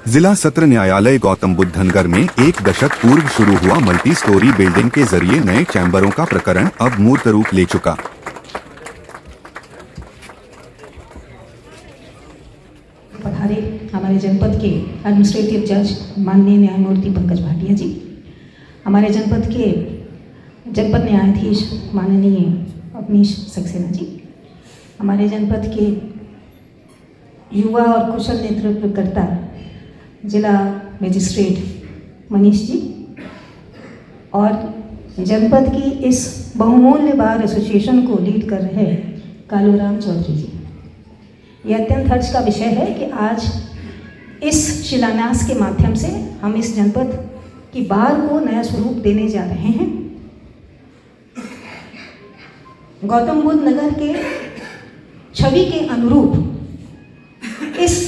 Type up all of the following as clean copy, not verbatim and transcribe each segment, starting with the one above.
जिला सत्र न्यायालय गौतम बुद्ध नगर में एक दशक पूर्व शुरू हुआ मल्टी स्टोरी बिल्डिंग के जरिए नए चैम्बरों का प्रकरण अब मूर्त रूप ले चुका। पधारे हमारे जनपद के एडमिनिस्ट्रेटिव जज माननीय न्यायमूर्ति पंकज भाटिया जी, हमारे जनपद के जनपद न्यायाधीश माननीय अवनीश सक्सेना जी, हमारे जनपद के युवा और कुशल नेतृत्वकर्ता जिला मजिस्ट्रेट मनीष जी और जनपद की इस बहुमूल्य बार एसोसिएशन को लीड कर रहे कालूराम चौधरी जी। यह अत्यंत हर्ष का विषय है कि आज इस शिलान्यास के माध्यम से हम इस जनपद की बार को नया स्वरूप देने जा रहे हैं। गौतम बुद्ध नगर के छवि के अनुरूप इस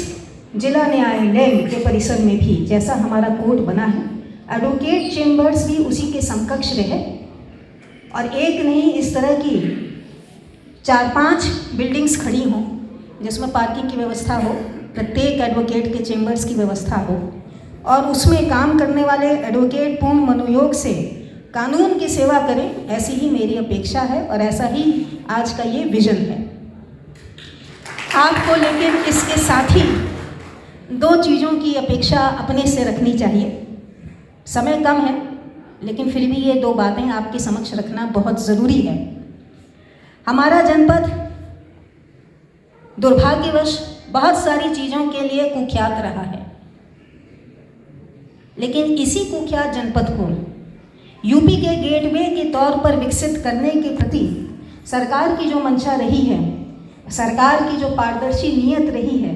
जिला न्यायालय के परिसर में भी जैसा हमारा कोड बना है, एडवोकेट चेम्बर्स भी उसी के समकक्ष रहे और एक नहीं इस तरह की 4-5 बिल्डिंग्स खड़ी हों जिसमें पार्किंग की व्यवस्था हो, प्रत्येक एडवोकेट के चेम्बर्स की व्यवस्था हो और उसमें काम करने वाले एडवोकेट पूर्ण मनोयोग से कानून की सेवा करें, ऐसी ही मेरी अपेक्षा है और ऐसा ही आज का ये विजन है आपको। लेकिन इसके साथ ही 2 चीज़ों की अपेक्षा अपने से रखनी चाहिए। समय कम है लेकिन फिर भी ये 2 बातें आपके समक्ष रखना बहुत ज़रूरी है। हमारा जनपद दुर्भाग्यवश बहुत सारी चीज़ों के लिए कुख्यात रहा है, लेकिन इसी कुख्यात जनपद को यूपी के गेटवे के तौर पर विकसित करने के प्रति सरकार की जो मंशा रही है, सरकार की जो पारदर्शी नीयत रही है,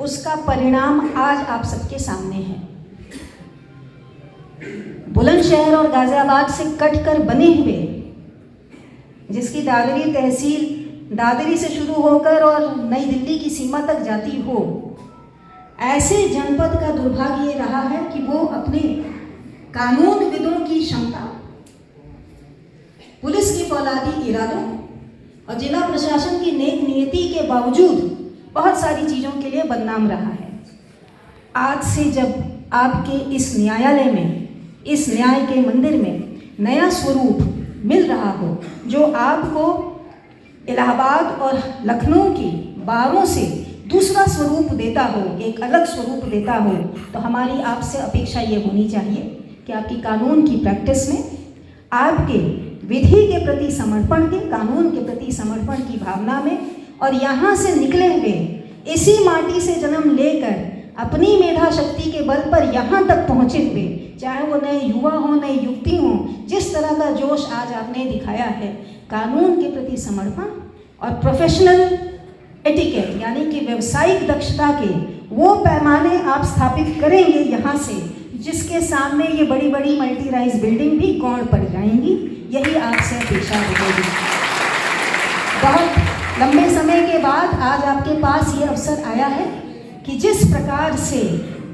उसका परिणाम आज आप सबके सामने है। बुलंदशहर और गाजियाबाद से कटकर बने हुए, जिसकी दादरी तहसील दादरी से शुरू होकर और नई दिल्ली की सीमा तक जाती हो, ऐसे जनपद का दुर्भाग्य ये रहा है कि वो अपने कानूनविदों की क्षमता, पुलिस के फौलादी इरादों और जिला प्रशासन की नेक नियति के बावजूद बहुत सारी चीज़ों के लिए बदनाम रहा है। आज से जब आपके इस न्यायालय में, इस न्याय के मंदिर में नया स्वरूप मिल रहा हो, जो आपको इलाहाबाद और लखनऊ की बारों से दूसरा स्वरूप देता हो, एक अलग स्वरूप देता हो, तो हमारी आपसे अपेक्षा ये होनी चाहिए कि आपकी कानून की प्रैक्टिस में, आपके विधि के प्रति समर्पण के, कानून के प्रति समर्पण की भावना में और यहाँ से निकले हुए, इसी माटी से जन्म लेकर अपनी मेधा शक्ति के बल पर यहाँ तक पहुँचे हुए, चाहे वो नए युवा हों, नई युवती हों, जिस तरह का जोश आज आपने दिखाया है, कानून के प्रति समर्पण और प्रोफेशनल एटिकेट यानी कि व्यावसायिक दक्षता के वो पैमाने आप स्थापित करेंगे यहाँ से, जिसके सामने ये बड़ी बड़ी मल्टी राइज बिल्डिंग भी गौण पड़ जाएंगी। यही आपसे अपेक्षा होगी। बहुत लंबे समय के बाद आज आपके पास ये अवसर आया है कि जिस प्रकार से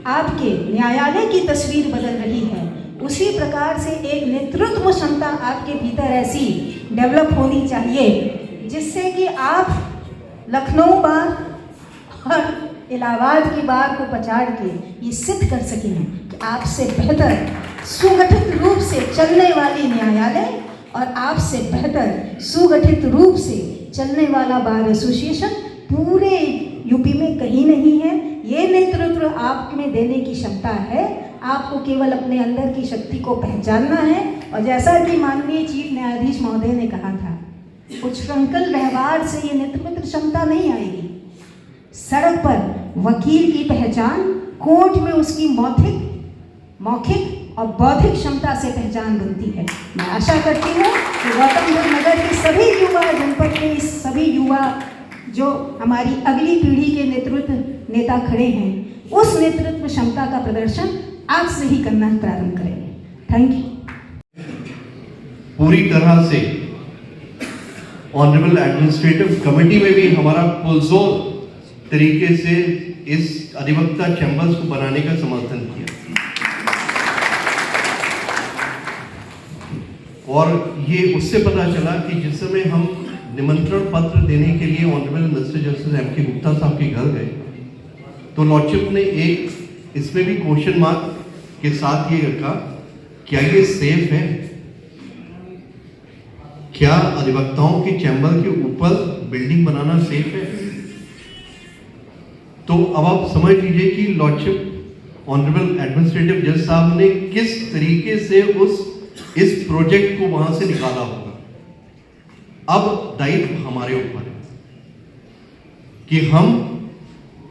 आपके न्यायालय की तस्वीर बदल रही है, उसी प्रकार से एक नेतृत्व क्षमता आपके भीतर ऐसी डेवलप होनी चाहिए जिससे कि आप लखनऊ बार और इलाहाबाद की बार को पछाड़ के ये सिद्ध कर सकें कि आपसे बेहतर सुगठित रूप से चलने वाली न्यायालय और आपसे बेहतर सुगठित रूप से चलने वाला बार एसोसिएशन पूरे यूपी में कहीं नहीं है। ये नेतृत्व आप में देने की क्षमता है। आपको केवल अपने अंदर की शक्ति को पहचानना है और जैसा कि माननीय चीफ न्यायाधीश महोदय ने कहा था, उच्छृंखल व्यवहार से ये नेतृत्व क्षमता नहीं आएगी। सड़क पर वकील की पहचान, कोर्ट में उसकी मौखिक और बौद्धिक क्षमता से पहचान बनती है। मैं आशा करती हूँ कि गौतम बुद्ध नगर के सभी युवा, जनपद के सभी युवा जो हमारी अगली पीढ़ी के नेतृत्व नेता खड़े हैं, उस नेतृत्व क्षमता का प्रदर्शन आज से ही करना प्रारंभ करेंगे। Thank you. पूरी तरह से ऑनरेबल एडमिनिस्ट्रेटिव कमेटी में भी हमारा पुरजोर तरीके से इस अधिवक्ता चैम्बर्स को बनाने का समर्थन किया और ये उससे पता चला कि जिस समय हम निमंत्रण पत्र देने के लिए ऑनरेबल मिनिस्टर जस्टिस एम के गुप्ता साहब के घर गए तो लॉर्डशिप ने एक इसमें भी क्वेश्चन मार्क के साथ ये रखा, क्या ये सेफ है? क्या अधिवक्ताओं के चैम्बर के ऊपर बिल्डिंग बनाना सेफ है? तो अब आप समझ लीजिए कि लॉर्डशिप ऑनरेबल एडमिनिस्ट्रेटिव जज साहब ने किस तरीके से इस प्रोजेक्ट को वहां से निकाला होगा। अब दायित्व हमारे ऊपर है कि हम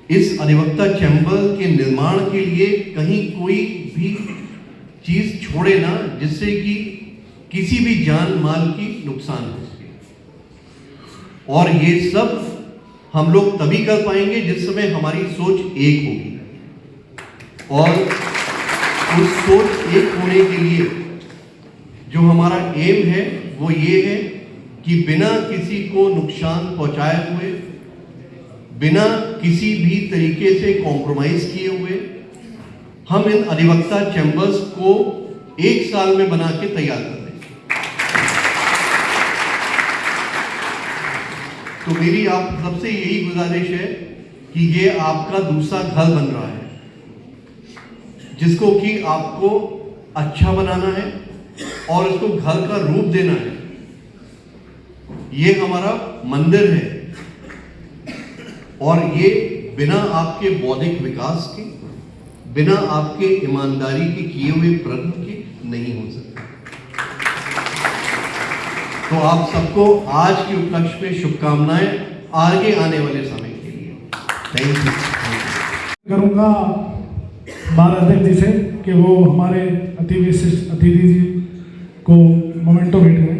इस अधिवक्ता चैम्बर के निर्माण के लिए कहीं कोई भी चीज छोड़े ना, जिससे कि किसी भी जान माल की नुकसान हो सके। और ये सब हम लोग तभी कर पाएंगे जिस समय हमारी सोच एक होगी। और उस सोच एक होने के लिए जो हमारा एम है वो ये है कि बिना किसी को नुकसान पहुंचाए हुए, बिना किसी भी तरीके से कॉम्प्रोमाइज किए हुए, हम इन अधिवक्ता चैम्बर्स को 1 साल में बना के तैयार कर दें। तो मेरी आप सबसे यही गुजारिश है कि ये आपका दूसरा घर बन रहा है, जिसको कि आपको अच्छा बनाना है और इसको घर का रूप देना है। ये हमारा मंदिर है और ये बिना आपके बौद्धिक विकास के, बिना आपके ईमानदारी के किए हुए प्रयत्न के नहीं हो सकता। तो आप सबको आज के उपलक्ष्य में शुभकामनाएं आगे आने वाले समय के लिए। Thank you. करूँगा बार अध्यक्ष जी से कि वो हमारे अति विशिष्ट अतिथि जी को मोमेंटो भेंट करें।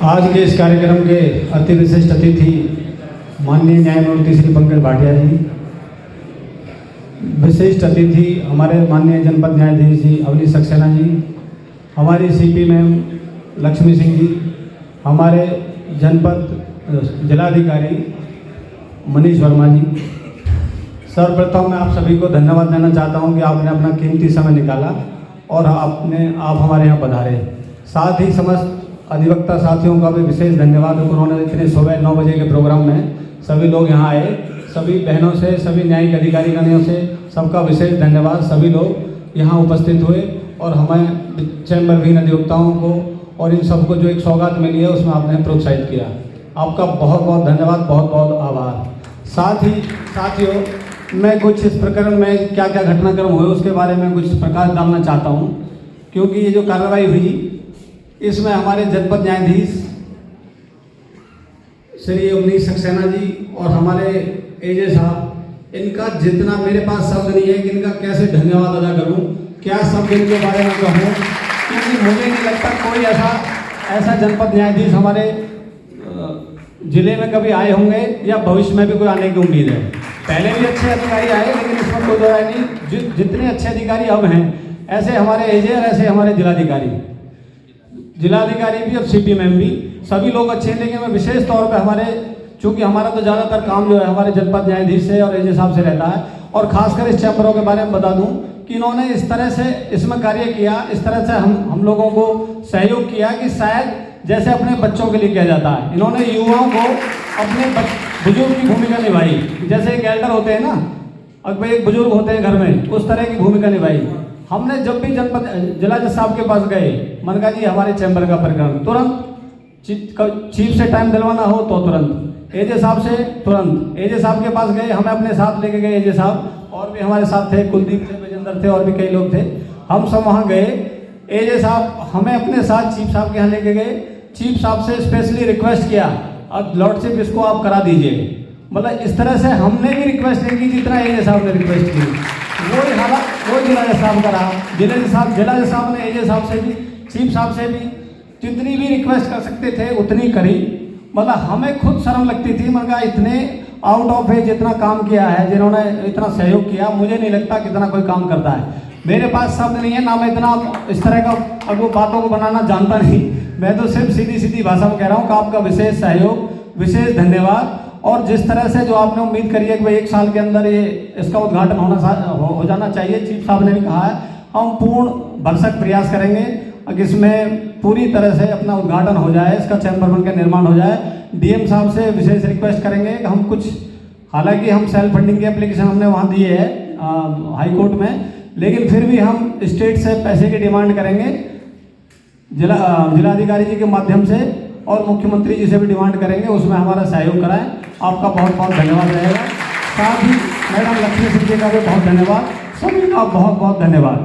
आज के इस कार्यक्रम के अति विशिष्ट अतिथि माननीय न्यायमूर्ति श्री पंकज भाटिया जी, विशिष्ट अतिथि हमारे माननीय जनपद न्यायाधीश जी अवनी सक्सेना जी, हमारी सीपी मैम लक्ष्मी सिंह जी, हमारे जनपद जिलाधिकारी मनीष वर्मा जी। सर्वप्रथम मैं आप सभी को धन्यवाद देना चाहता हूं कि आपने अपना कीमती समय निकाला और आप हमारे यहाँ पधारे। साथ ही समस्त अधिवक्ता साथियों का भी विशेष धन्यवाद, उन्होंने इतने सुबह 9 बजे के प्रोग्राम में सभी लोग यहाँ आए। सभी बहनों से, सभी न्यायिक अधिकारियों से सबका विशेष धन्यवाद। सभी लोग यहाँ उपस्थित हुए और हमें चैम्बर विहीन अधिवक्ताओं को और इन सबको जो एक सौगात मिली है उसमें आपने प्रोत्साहित किया। आपका बहुत बहुत धन्यवाद, बहुत बहुत आभार। साथ ही साथियों, मैं कुछ इस प्रकरण में क्या क्या घटनाक्रम हुए उसके बारे में कुछ प्रकाश डालना चाहता हूँ, क्योंकि ये जो कार्रवाई हुई इसमें हमारे जनपद न्यायाधीश श्री अवनी सक्सेना जी और हमारे एजे साहब, इनका जितना मेरे पास शब्द नहीं है कि इनका कैसे धन्यवाद अदा करूं, क्या शब्द इनके बारे में कहूं, क्योंकि मुझे नहीं लगता कोई ऐसा जनपद न्यायाधीश हमारे जिले में कभी आए होंगे या भविष्य में भी कोई आने की उम्मीद है। पहले भी अच्छे अधिकारी आए, लेकिन इसमें कोई दो राय नहीं। जितने अच्छे अधिकारी अब हैं, ऐसे हमारे एजे और ऐसे हमारे जिलाधिकारी भी और सीपी मैम भी, सभी लोग अच्छे हैं। लेकिन मैं विशेष तौर पे हमारे, चूँकि हमारा तो ज़्यादातर काम जो है हमारे जनपद न्यायाधीश से और एजे साहब से रहता है, और खासकर इस चैम्बरों के बारे में बता दूं कि इन्होंने इस तरह से इसमें कार्य किया, इस तरह से हम लोगों को सहयोग किया कि शायद जैसे अपने बच्चों के लिए किया जाता है, इन्होंने युवाओं को अपने बुजुर्ग की भूमिका निभाई। जैसे एक एल्डर होते हैं ना, अब एक बुजुर्ग होते हैं घर में, उस तरह की भूमिका निभाई। हमने जब भी जनपद जिला जज साहब के पास गए, मन का जी हमारे चैम्बर का प्रकरण तुरंत, चीफ से टाइम दिलवाना हो तो तुरंत, एजे साहब से तुरंत, एजे साहब के पास गए, हमें अपने साथ लेके गए एजे साहब, और भी हमारे साथ थे, कुलदीप थे, विजेंद्र थे, और भी कई लोग थे। हम सब वहाँ गए, एजे साहब हमें अपने साथ चीफ साहब के यहाँ लेके गए। चीफ साहब से स्पेशली रिक्वेस्ट किया, अब लॉर्डशिप इसको आप करा दीजिए। मतलब इस तरह से हमने भी रिक्वेस्ट नहीं की जितना एजे साहब ने रिक्वेस्ट की। वही हालात वो जिला जज साहब का रहा। जिला जज साहब ने एजे साहब से भी, चीफ साहब से भी जितनी भी रिक्वेस्ट कर सकते थे उतनी करी। मतलब हमें खुद शर्म लगती थी, मगर इतने आउट ऑफ एज इतना काम किया है, जिन्होंने इतना सहयोग किया, मुझे नहीं लगता कितना कोई काम करता है। मेरे पास शब्द नहीं है ना, मैं इतना इस तरह का अब वो बातों को बनाना जानता नहीं। मैं तो सिर्फ सीधी सीधी भाषा में कह रहा हूँ कि आपका विशेष सहयोग, विशेष धन्यवाद। और जिस तरह से जो आपने उम्मीद करी है कि भाई 1 साल के अंदर ये इसका उद्घाटन हो जाना चाहिए, चीफ साहब ने भी कहा है, हम पूर्ण भरसक प्रयास करेंगे कि इसमें पूरी तरह से अपना उद्घाटन हो जाए, इसका चैम्बर वन का निर्माण हो जाए। डीएम साहब से विशेष रिक्वेस्ट करेंगे कि हम कुछ, हालांकि हम सेल्फ फंडिंग की एप्लीकेशन हमने वहाँ दिए है हाई कोर्ट में, लेकिन फिर भी हम स्टेट से पैसे की डिमांड करेंगे जिलाधिकारी जी के माध्यम से, और मुख्यमंत्री जी से भी डिमांड करेंगे, उसमें हमारा सहयोग कराएं। आपका बहुत बहुत धन्यवाद रहेगा। साथ ही मैडम लक्ष्मी सिंह जी का भी बहुत धन्यवाद। सभी का बहुत बहुत धन्यवाद।